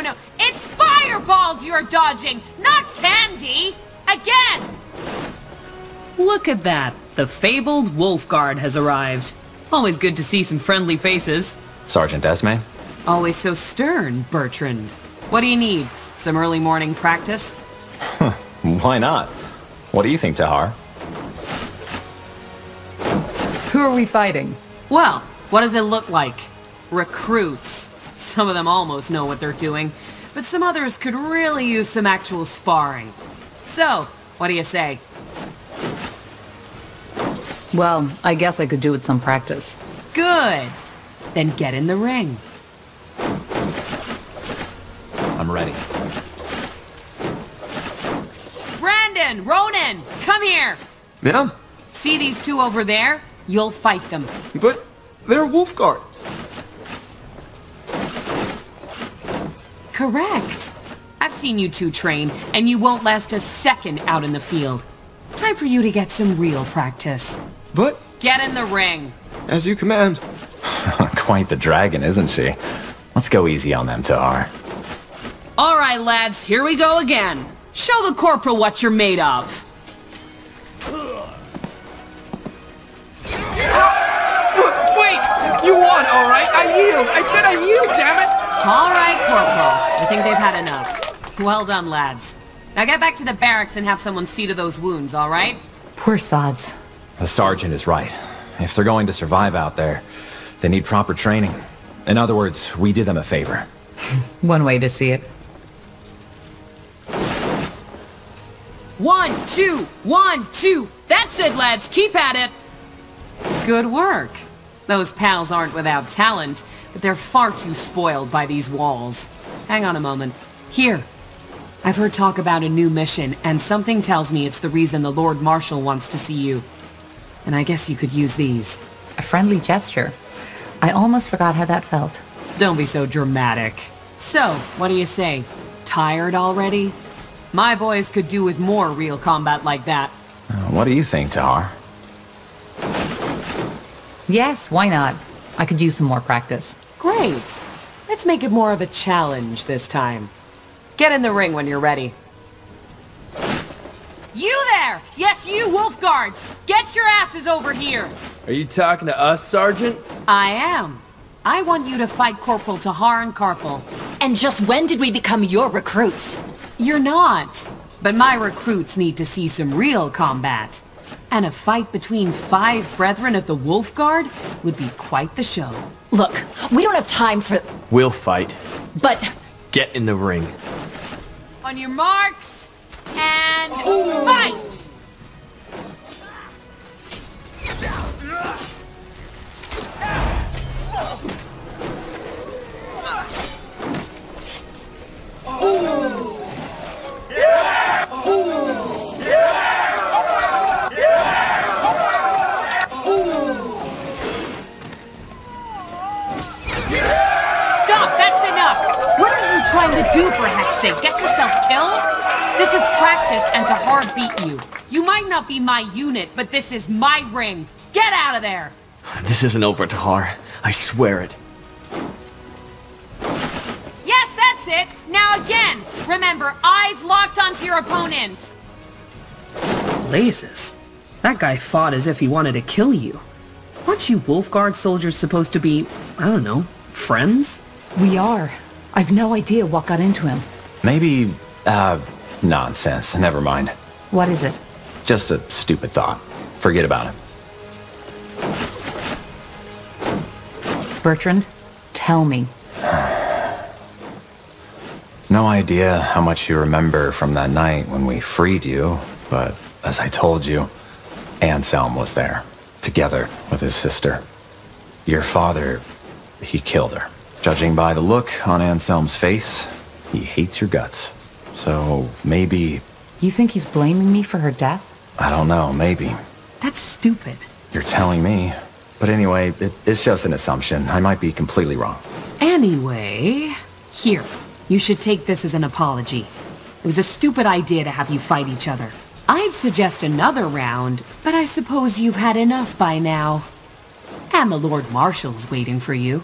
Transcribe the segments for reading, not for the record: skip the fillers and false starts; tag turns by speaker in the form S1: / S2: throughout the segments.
S1: no. It's fireballs you're dodging, not candy! Again!
S2: Look at that. The fabled Wolf Guard has arrived. Always good to see some friendly faces.
S3: Sergeant Esme?
S2: Always so stern, Bertrand. What do you need? Some early morning practice?
S3: Why not? What do you think, Tahar?
S4: Who are we fighting?
S2: Well, what does it look like? Recruits. Some of them almost know what they're doing, but some others could really use some actual sparring. So, what do you say?
S4: Well, I guess I could do with some practice.
S2: Good. Then get in the ring.
S3: I'm ready.
S1: Brandon, Ronan, come here!
S5: Yeah,
S1: See these two over there? You'll fight them.
S5: but they're Wolfguard.
S1: Correct. I've seen you two train, and you won't last a second out in the field. Time for you to get some real practice.
S5: But,
S1: Get in the ring.
S5: as you command.
S3: Quite the dragon, isn't she? Let's go easy on them, Tahar.
S2: All right, lads, here we go again. Show the corporal what you're made of.
S5: Wait! You won, alright? I yield! I said I yield, damn it!
S2: All right, corporal. I think they've had enough. Well done, lads. Now get back to the barracks and have someone see to those wounds, all right?
S4: Poor sods.
S3: The sergeant is right. If they're going to survive out there, they need proper training. In other words, we did them a favor.
S4: One way to see it.
S2: 1, 2, 1, 2. That's it, lads. Keep at it. Good work. Those pals aren't without talent, but they're far too spoiled by these walls. Hang on a moment. Here. I've heard talk about a new mission, and something tells me it's the reason the Lord Marshal wants to see you. And I guess you could use these.
S4: A friendly gesture. I almost forgot how that felt.
S2: Don't be so dramatic. So, what do you say? Tired already? My boys could do with more real combat like that.
S3: What do you think, Tahar?
S4: Yes, why not? I could use some more practice.
S2: Great. Let's make it more of a challenge this time. Get in the ring when you're ready.
S1: You there! Yes, you Wolfguards! Get your asses over here!
S6: Are you talking to us, Sergeant?
S2: I am. I want you to fight Corporal Tahar and Carpal.
S7: And just when did we become your recruits?
S2: You're not. But my recruits need to see some real combat. And a fight between 5 brethren of the Wolf Guard would be quite the show.
S7: Look, we don't have time for...
S6: We'll fight.
S7: But...
S6: Get in the ring.
S1: On your marks, and fight!
S2: Stop! That's enough! What are you trying to do, for heck's sake? Get yourself killed? This is practice, and Tahar beat you. You might not be my unit, but this is my ring. Get out of there!
S6: This isn't over, Tahar. I swear it.
S1: Yes, that's it! Now again! Remember, eyes locked onto your opponent!
S2: Blazes. That guy fought as if he wanted to kill you. Aren't you Wolf Guard soldiers supposed to be, I don't know, friends?
S4: We are. I've no idea what got into him.
S3: Maybe, nonsense. Never mind.
S4: What is it?
S3: Just a stupid thought. Forget about it.
S4: Bertrand, tell me.
S3: No idea how much you remember from that night when we freed you, but as I told you, Anselm was there, together with his sister. Your father, he killed her. Judging by the look on Anselm's face, he hates your guts. So maybe...
S4: You think he's blaming me for her death?
S3: I don't know, maybe.
S2: That's stupid.
S3: You're telling me. But anyway, it's just an assumption. I might be completely wrong.
S2: Anyway, here. You should take this as an apology. It was a stupid idea to have you fight each other. I'd suggest another round, but I suppose you've had enough by now. And the Lord Marshal's waiting for you.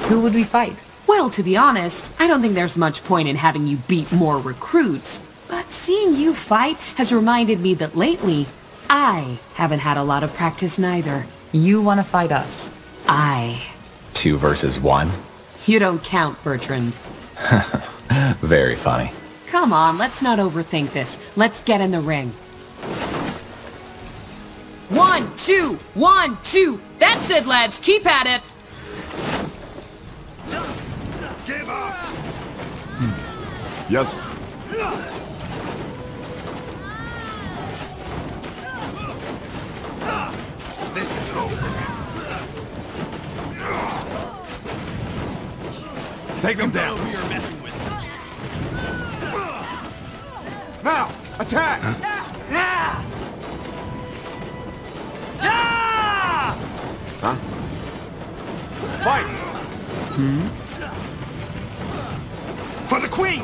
S4: Who would we fight?
S1: Well, to be honest, I don't think there's much point in having you beat more recruits. But seeing you fight has reminded me that lately, I haven't had a lot of practice neither.
S4: You want to fight us?
S3: 2 versus 1?
S1: You don't count, Bertrand.
S3: Very funny.
S1: Come on, let's not overthink this. Let's get in the ring.
S2: 1, 2, 1, 2. That's it, lads. Keep at it.
S8: Give up! Yes. This is over. Take them down. Who you're messing with. Now, attack! Huh? Fight! For the queen!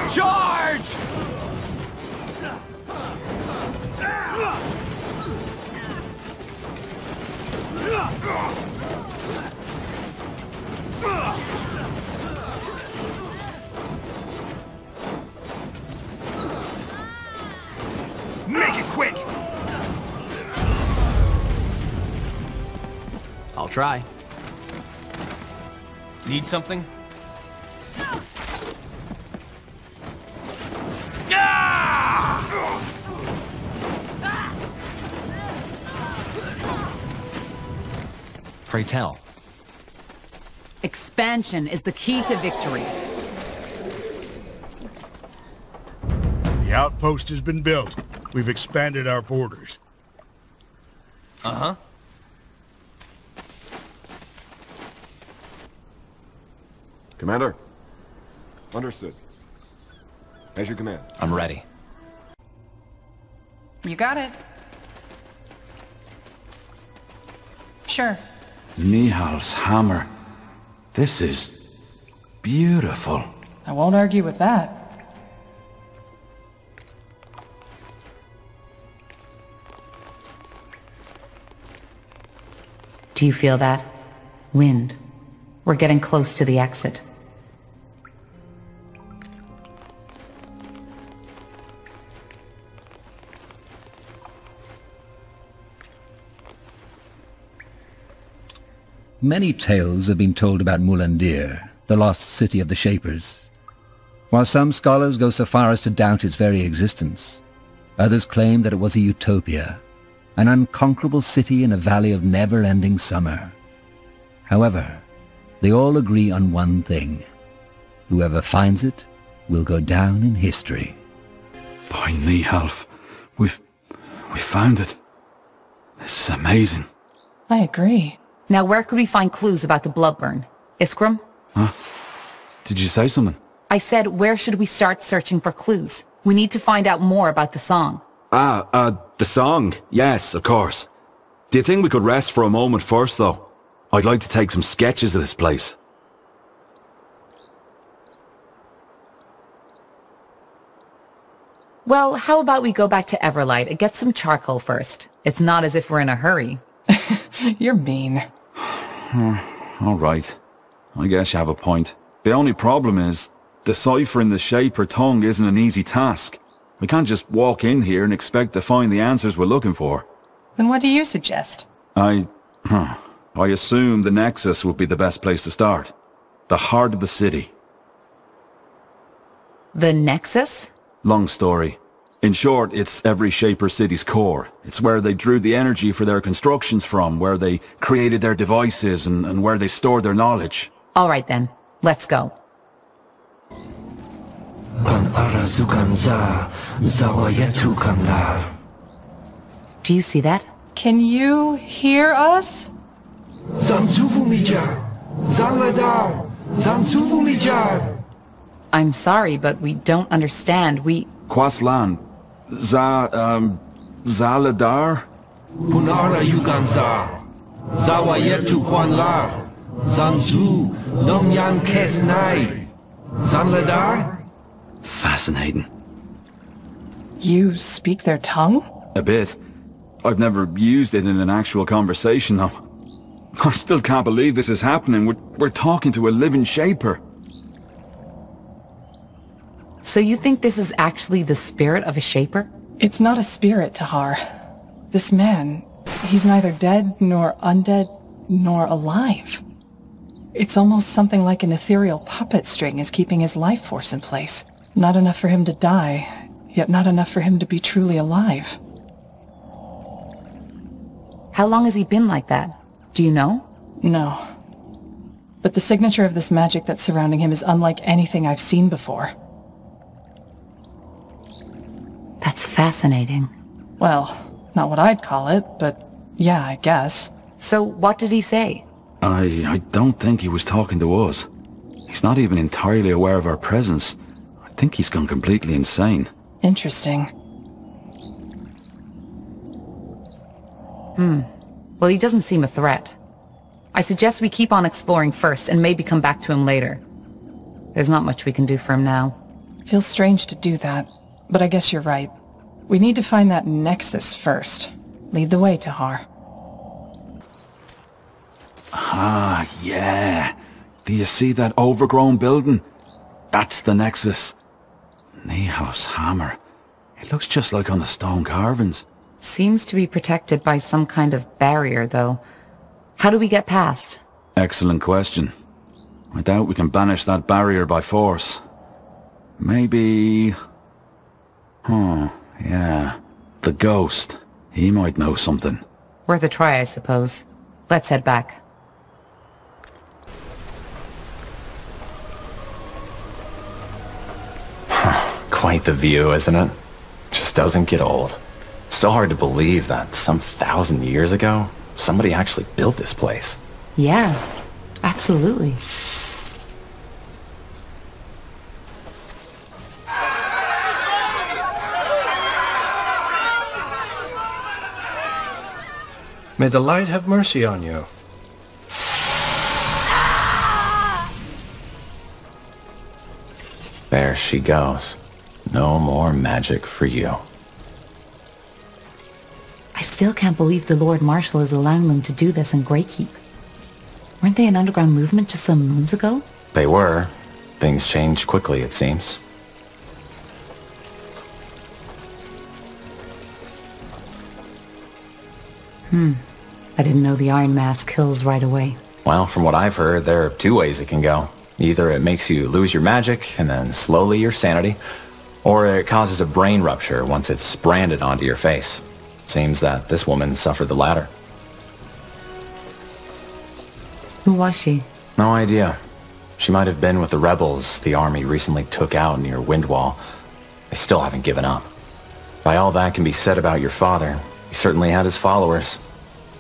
S8: Charge! Make it quick!
S6: I'll try.
S5: Need something?
S9: Pray tell.
S4: Expansion is the key to victory.
S10: The outpost has been built. We've expanded our borders.
S5: Uh-huh.
S8: Commander. Understood. As your command.
S9: I'm ready.
S11: You got it. Sure.
S12: Nihal's hammer. This is beautiful.
S11: I won't argue with that.
S4: Do you feel that? Wind. We're getting close to the exit.
S13: Many tales have been told about Mulandir, the lost city of the Shapers. While some scholars go so far as to doubt its very existence, others claim that it was a utopia, an unconquerable city in a valley of never-ending summer. However, they all agree on one thing. Whoever finds it will go down in history.
S12: By Nihalf, we found it. This is amazing.
S11: I agree.
S4: Now where could we find clues about the Bloodburn? Iskram?
S12: Huh? Did you say something?
S4: I said, where should we start searching for clues? We need to find out more about the song.
S14: The song. Yes, of course. Do you think we could rest for a moment first, though? I'd like to take some sketches of this place.
S4: Well, how about we go back to Everlight and get some charcoal first? It's not as if we're in a hurry.
S11: You're mean.
S12: All right. I guess you have a point. The only problem is, deciphering the Shaper tongue isn't an easy task. We can't just walk in here and expect to find the answers we're looking for.
S11: Then what do you suggest?
S12: I assume the Nexus would be the best place to start. The heart of the city.
S4: The Nexus?
S12: Long story. In short, it's every Shaper city's core. It's where they drew the energy for their constructions from, where they created their devices, and where they stored their knowledge.
S4: All right then, let's go. Do you see that?
S11: Can you hear us?
S4: I'm sorry, but we don't understand.
S12: Quaslan, Zaladar?
S15: Punara Yuganza, Zawayetu Kwanlar, Zanzu, Nomyan Kesnai, Zanladar?
S12: Fascinating.
S11: You speak their tongue?
S12: A bit. I've never used it in an actual conversation, though. I still can't believe this is happening. We're talking to a living shaper.
S4: So you think this is actually the spirit of a shaper?
S11: It's not a spirit, Tahar. This man, he's neither dead, nor undead, nor alive. It's almost something like an ethereal puppet string is keeping his life force in place. Not enough for him to die, yet not enough for him to be truly alive.
S4: How long has he been like that? Do you know?
S11: No. But the signature of this magic that's surrounding him is unlike anything I've seen before.
S4: That's fascinating.
S11: Well, not what I'd call it, but yeah, I guess.
S4: So what did he say?
S12: I don't think he was talking to us. He's not even entirely aware of our presence. I think he's gone completely insane.
S11: Interesting.
S4: Well, he doesn't seem a threat. I suggest we keep on exploring first and maybe come back to him later. There's not much we can do for him now.
S11: Feels strange to do that, but I guess you're right. We need to find that nexus first. Lead the way, Tahar.
S12: Ah, yeah. Do you see that overgrown building? That's the nexus. Nehof's hammer. It looks just like on the stone carvings.
S4: Seems to be protected by some kind of barrier, though. How do we get past?
S12: Excellent question. I doubt we can banish that barrier by force. Maybe... yeah. The ghost. He might know something.
S4: Worth a try, I suppose. Let's head back.
S3: Quite the view, isn't it? Just doesn't get old. Still hard to believe that some 1,000 years ago, somebody actually built this place.
S4: Yeah, absolutely.
S16: May the light have mercy on you.
S3: There she goes. No more magic for you.
S4: I still can't believe the Lord Marshal is allowing them to do this in Greykeep. Weren't they an underground movement just some moons ago?
S3: They were. Things changed quickly, it seems.
S4: I didn't know the Iron Mask kills right away.
S3: Well, from what I've heard, there are two ways it can go. Either it makes you lose your magic, and then slowly your sanity, or it causes a brain rupture once it's branded onto your face. Seems that this woman suffered the latter.
S4: Who was she?
S3: No idea. She might have been with the rebels the army recently took out near Windwall. They still haven't given up. By all that can be said about your father, he certainly had his followers.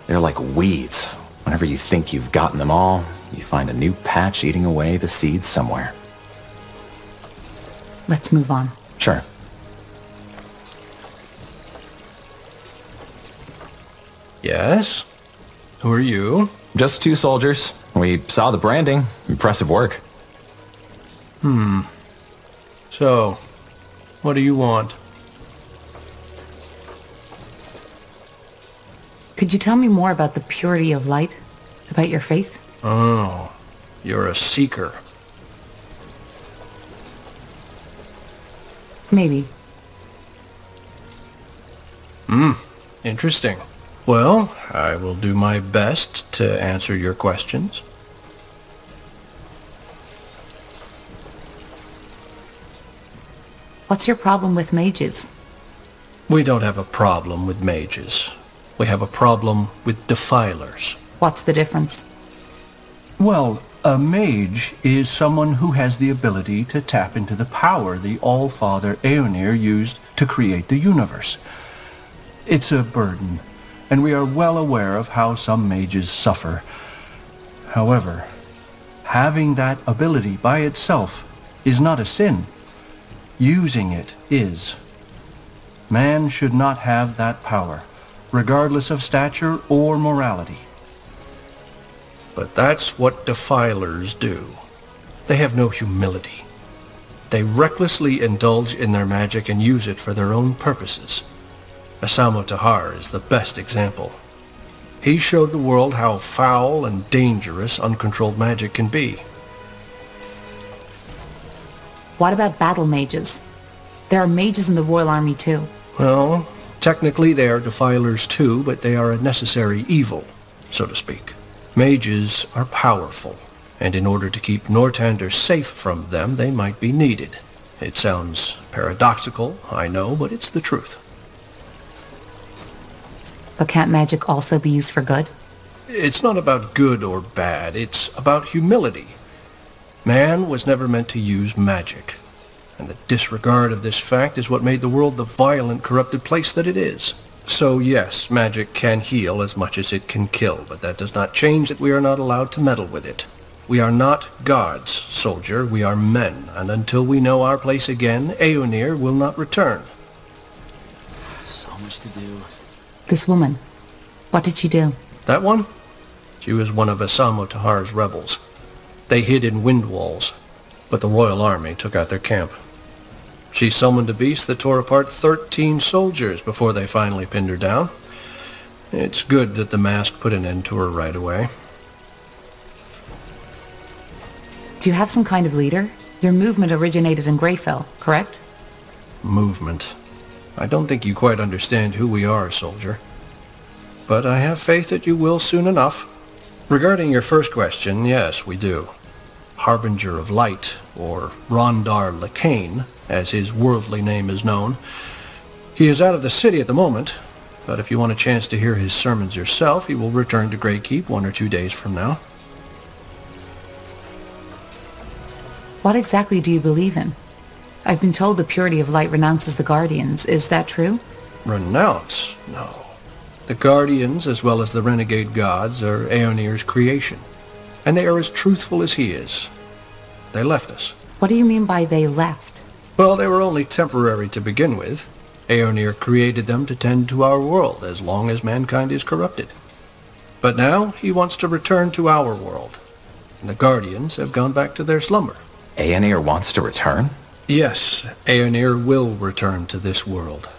S3: They're like weeds. Whenever you think you've gotten them all, you find a new patch eating away the seeds somewhere.
S4: Let's move on.
S3: Sure.
S16: Yes? Who are you?
S3: Just two soldiers. We saw the branding. Impressive work.
S16: So, what do you want?
S4: Could you tell me more about the purity of light? About your faith?
S16: Oh, you're a seeker.
S4: Maybe.
S16: Interesting. Well, I will do my best to answer your questions.
S4: What's your problem with mages?
S16: We don't have a problem with mages. We have a problem with defilers.
S4: What's the difference?
S17: Well, a mage is someone who has the ability to tap into the power the All-Father Aeonir used to create the universe. It's a burden, and we are well aware of how some mages suffer. However, having that ability by itself is not a sin. Using it is. Man should not have that power, regardless of stature or morality.
S16: But that's what defilers do. They have no humility. They recklessly indulge in their magic and use it for their own purposes. Asamo Tahar is the best example. He showed the world how foul and dangerous uncontrolled magic can be.
S4: What about battle mages? There are mages in the Royal Army too.
S16: Well, technically they are defilers too, but they are a necessary evil, so to speak. Mages are powerful, and in order to keep Northander safe from them, they might be needed. It sounds paradoxical, I know, but it's the truth.
S4: But can't magic also be used for good?
S16: It's not about good or bad, it's about humility. Man was never meant to use magic, and the disregard of this fact is what made the world the violent, corrupted place that it is. So yes, magic can heal as much as it can kill, but that does not change that we are not allowed to meddle with it. We are not gods, soldier, we are men, and until we know our place again, Aeonir will not return.
S6: So much to do.
S4: This woman, what did she do?
S16: That one? She was one of Asamo Tahar's rebels. They hid in wind walls, but the Royal Army took out their camp. She summoned a beast that tore apart 13 soldiers before they finally pinned her down. It's good that the mask put an end to her right away.
S4: Do you have some kind of leader? Your movement originated in Greyfell, correct?
S16: Movement. I don't think you quite understand who we are, soldier. But I have faith that you will soon enough. Regarding your first question, yes, we do. Harbinger of Light, or Rondar Lacane, as his worldly name is known. He is out of the city at the moment, but if you want a chance to hear his sermons yourself, he will return to Greykeep 1 or 2 days from now.
S4: What exactly do you believe in? I've been told the purity of light renounces the Guardians. Is that true?
S16: Renounce? No. The Guardians, as well as the renegade gods, are Aeonir's creation, and they are as truthful as he is. They left us.
S4: What do you mean by they left?
S16: Well, they were only temporary to begin with. Aeonir created them to tend to our world as long as mankind is corrupted. But now he wants to return to our world, and the Guardians have gone back to their slumber.
S3: Aeonir wants to return?
S16: Yes, Aeonir will return to this world.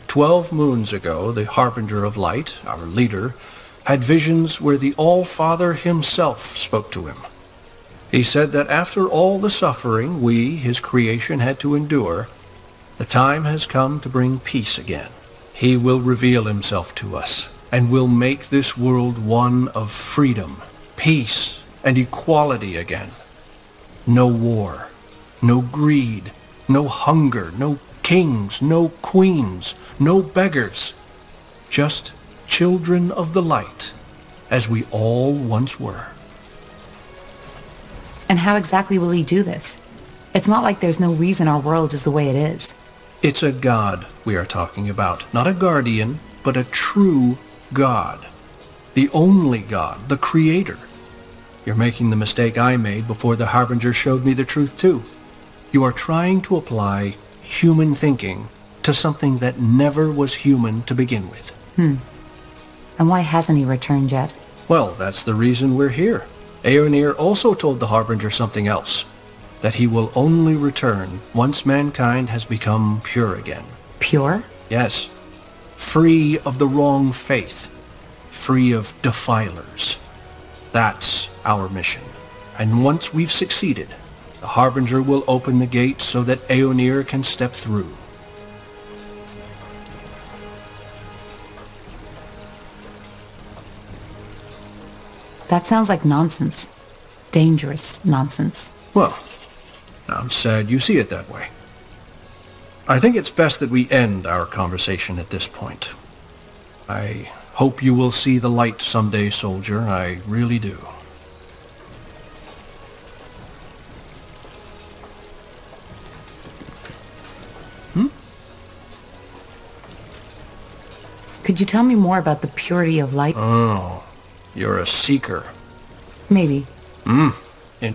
S16: 12 moons ago, the Harbinger of Light, our leader, had visions where the All-Father himself spoke to him. He said that after all the suffering we, his creation, had to endure, the time has come to bring peace again. He will reveal himself to us, and will make this world one of freedom, peace, and equality again. No war, no greed, no hunger, no kings, no queens, no beggars. Just children of the light, as we all once were.
S4: And how exactly will he do this? It's not like there's no reason our world is the way it is.
S16: It's a god we are talking about, not a guardian, but a true god. The only god, the creator. You're making the mistake I made before the Harbinger showed me the truth too. You are trying to apply human thinking to something that never was human to begin with.
S4: And why hasn't he returned yet?
S16: Well, that's the reason we're here. Aeonir also told the Harbinger something else. That he will only return once mankind has become pure again.
S4: Pure?
S16: Yes. Free of the wrong faith. Free of defilers. That's our mission. And once we've succeeded, the Harbinger will open the gate so that Aeonir can step through.
S4: That sounds like nonsense. Dangerous nonsense.
S16: Well, I'm sad you see it that way. I think it's best that we end our conversation at this point. I hope you will see the light someday, soldier. I really do.
S4: Could you tell me more about the purity of light?
S16: Oh, you're a seeker.
S4: Maybe.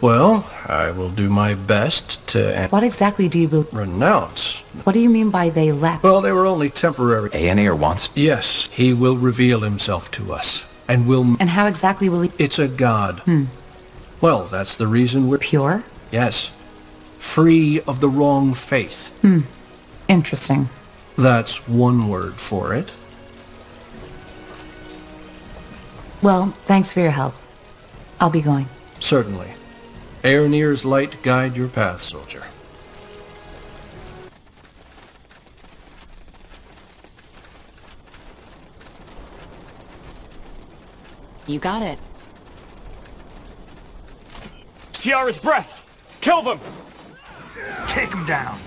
S16: Well, I will do my best to...
S4: What exactly do you
S16: renounce?
S4: What do you mean by they left?
S16: Well, they were only temporary.
S3: Aenir wants...
S16: Yes, he will reveal himself to us. And will...
S4: And how exactly will he...
S16: It's a god. Well, that's the reason we're...
S4: Pure?
S16: Yes. Free of the wrong faith.
S4: Interesting.
S16: That's one word for it.
S4: Well, thanks for your help. I'll be going.
S16: Certainly. Aenir's light guide your path, soldier.
S7: You got it.
S5: Tiara's breath! Kill them! Take them down!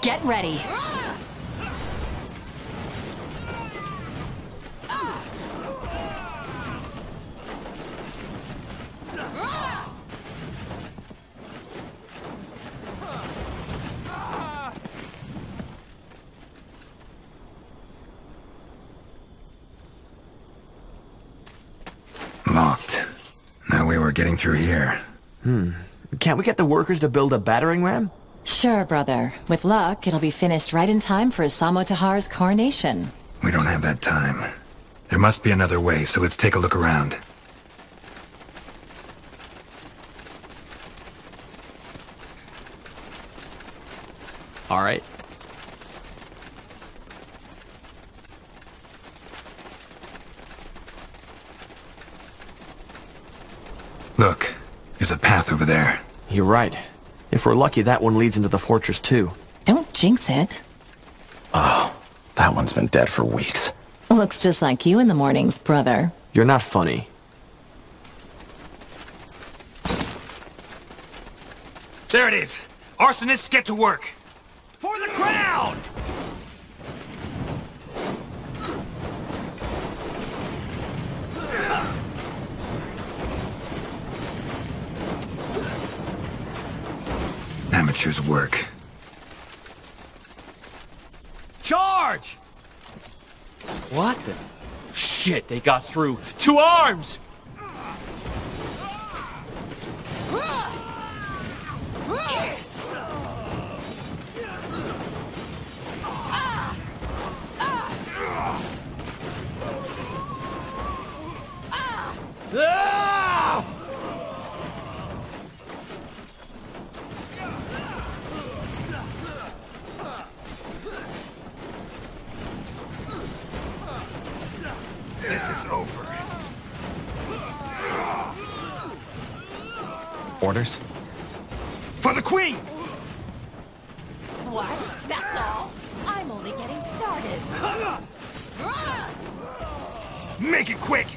S7: Get ready.
S18: Locked. No way we're getting through here.
S5: Can't we get the workers to build a battering ram?
S7: Sure, brother. With luck, it'll be finished right in time for Samo Tahar's coronation.
S18: We don't have that time. There must be another way, so let's take a look around.
S5: All right.
S18: Look, there's a path over there.
S5: You're right. If we're lucky, that one leads into the fortress too.
S7: Don't jinx it.
S3: Oh, that one's been dead for weeks.
S7: Looks just like you in the mornings, brother.
S5: You're not funny.
S8: There it is! Arsonists, get to work! For the crown!
S18: Amateur's work.
S8: Charge!
S5: What the... Shit, they got through. To arms!
S8: This is over.
S3: Orders?
S8: For the Queen!
S19: What? That's all? I'm only getting started.
S8: Make it quick!